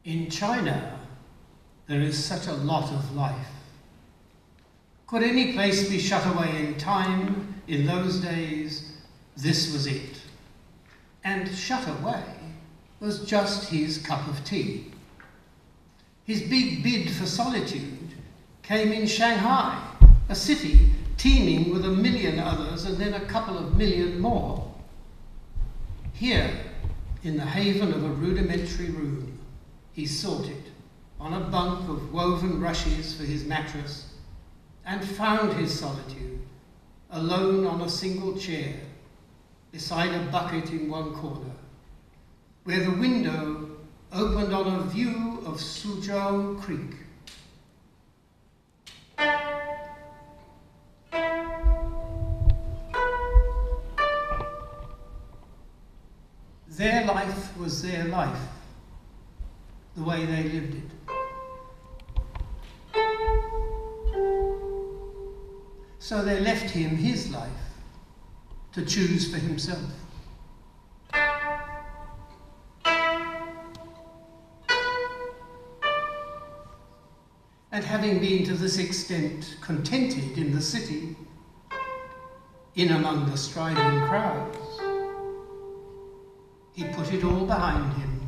In China, there is such a lot of life. Could any place be shut away in time in those days? This was it. And shut away was just his cup of tea. His big bid for solitude came in Shanghai, a city teeming with 1 million others and then a couple of million more. Here, in the haven of a rudimentary room, he sought it, on a bunk of woven rushes for his mattress, and found his solitude, alone on a single chair, beside a bucket in one corner, where the window opened on a view of Suzhou Creek. Their life was their life, the way they lived it. So they left him his life to choose for himself. And having been to this extent contented in the city, in among the striving crowds, he put it all behind him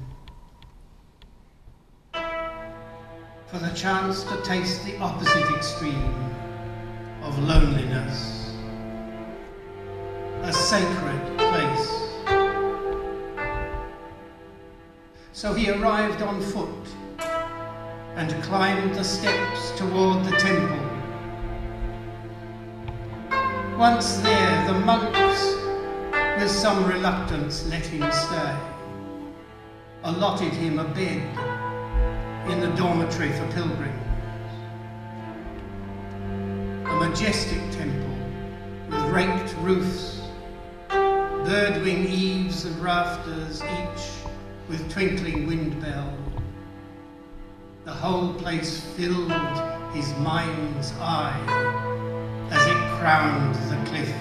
for the chance to taste the opposite extreme of loneliness, a sacred place. So he arrived on foot and climbed the steps toward the temple. Once there, the monks, with some reluctance, let him stay, allotted him a bed in the dormitory for pilgrims. A majestic temple with raked roofs, bird-wing eaves and rafters, each with twinkling wind bell. The whole place filled his mind's eye as it crowned the cliff.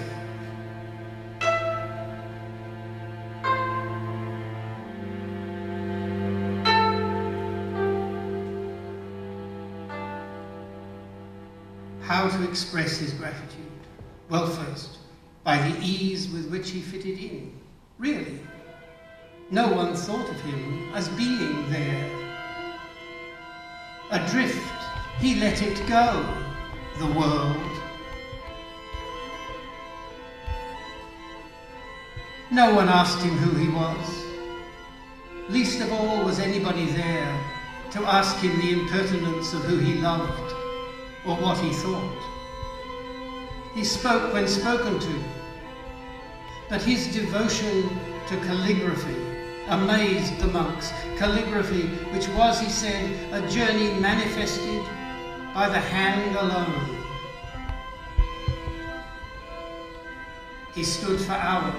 How to express his gratitude? Well, first, by the ease with which he fitted in. Really, no one thought of him as being there. Adrift, he let it go, the world. No one asked him who he was. Least of all was anybody there to ask him the impertinence of who he loved or what he thought. He spoke when spoken to, but his devotion to calligraphy amazed the monks. Calligraphy, which was, he said, a journey manifested by the hand alone. He stood for hours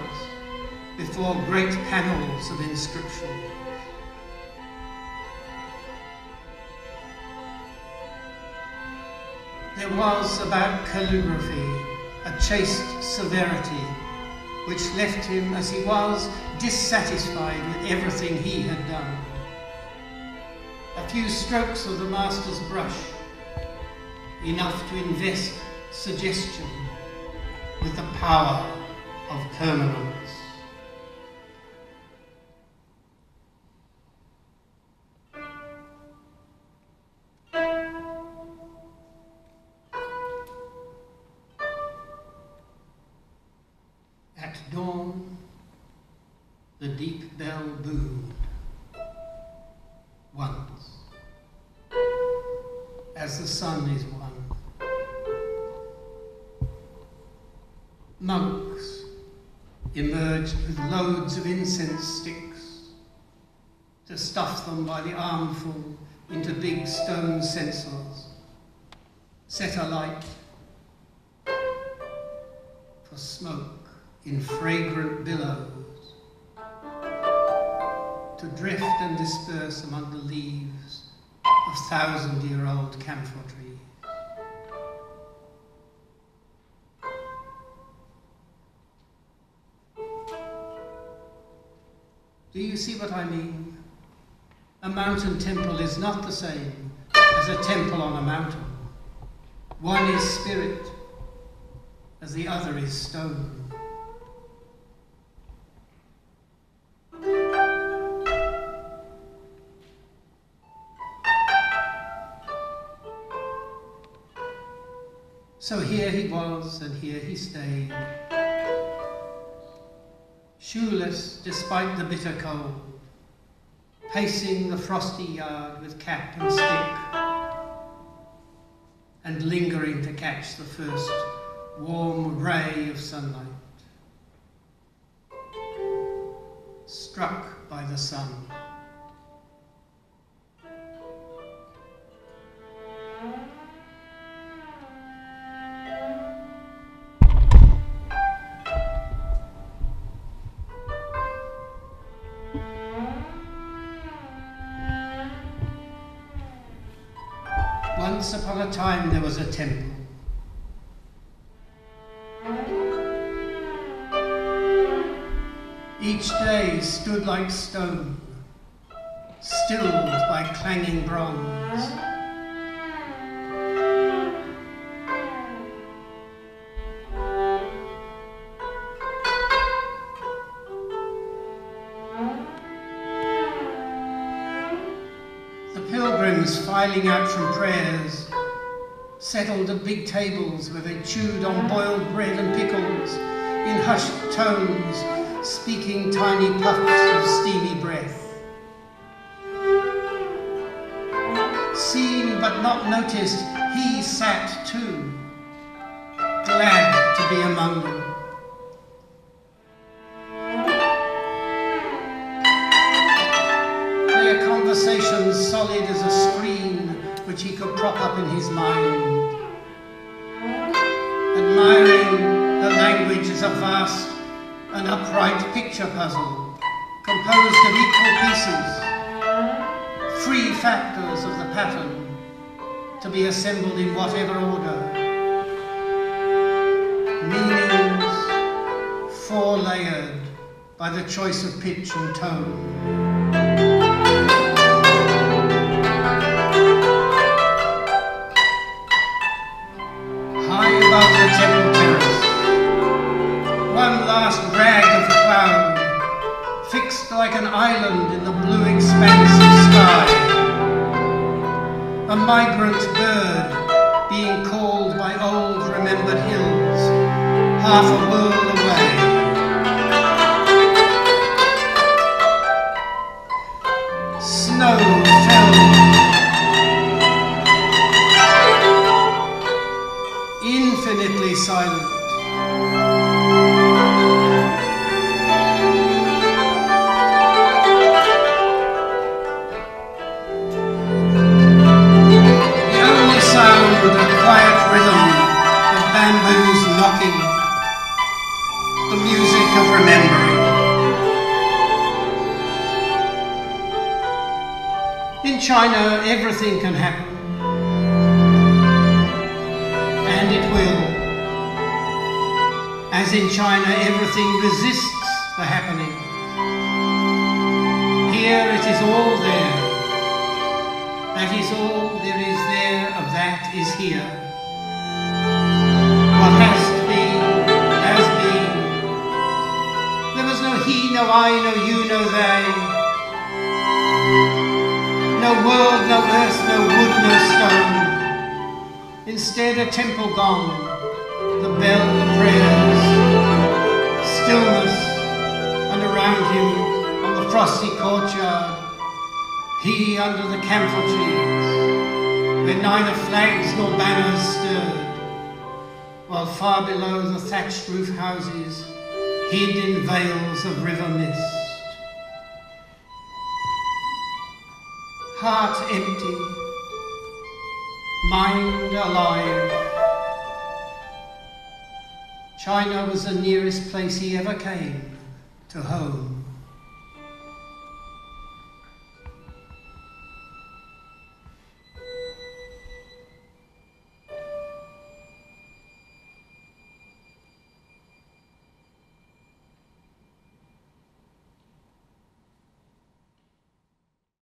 before great panels of inscription. There was about calligraphy a chaste severity which left him, as he was, dissatisfied with everything he had done. A few strokes of the master's brush, enough to invest suggestion with the power of permanence. At dawn, the deep bell boomed once, as the sun is one. Monks emerged with loads of incense sticks to stuff them by the armful into big stone censers, set alight for smoke in fragrant billows, to drift and disperse among the leaves of 1,000-year-old camphor trees. Do you see what I mean? A mountain temple is not the same as a temple on a mountain. One is spirit, as the other is stone. So here he was, and here he stayed, shoeless despite the bitter cold, pacing the frosty yard with cap and stick, and lingering to catch the first warm ray of sunlight, struck by the sun. Once upon a time there was a temple. Each day stood like stone, stilled by clanging bronze. Pilgrims filing out from prayers settled at big tables where they chewed on boiled bread and pickles in hushed tones, speaking tiny puffs of steamy breath. Seen but not noticed, he sat too, glad to be among them. Conversations solid as a screen which he could prop up in his mind, admiring the language as a vast and upright picture puzzle composed of equal pieces, free factors of the pattern to be assembled in whatever order, meanings four-layered by the choice of pitch and tone. Above the temple terrace, one last rag of cloud, fixed like an island in the blue expanse of sky. A migrant bird being called by old remembered hills, half a world away. Snow fell infinitely silent. The only sound, a quiet rhythm of bamboos knocking, the music of remembering. In China, everything can happen. And it will. As in China, everything resists the happening. Here it is all there. That is all there is there of that is here. What has been, has been. There was no he, no I, no you, no they. No world, no earth, no wood, no stone. Instead, a temple gong, the bell of prayers, stillness, and around him, on the frosty courtyard, he under the camphor trees, where neither flags nor banners stirred, while far below the thatched roof houses, hid in veils of river mist. Heart empty, mind alive. China was the nearest place he ever came to home.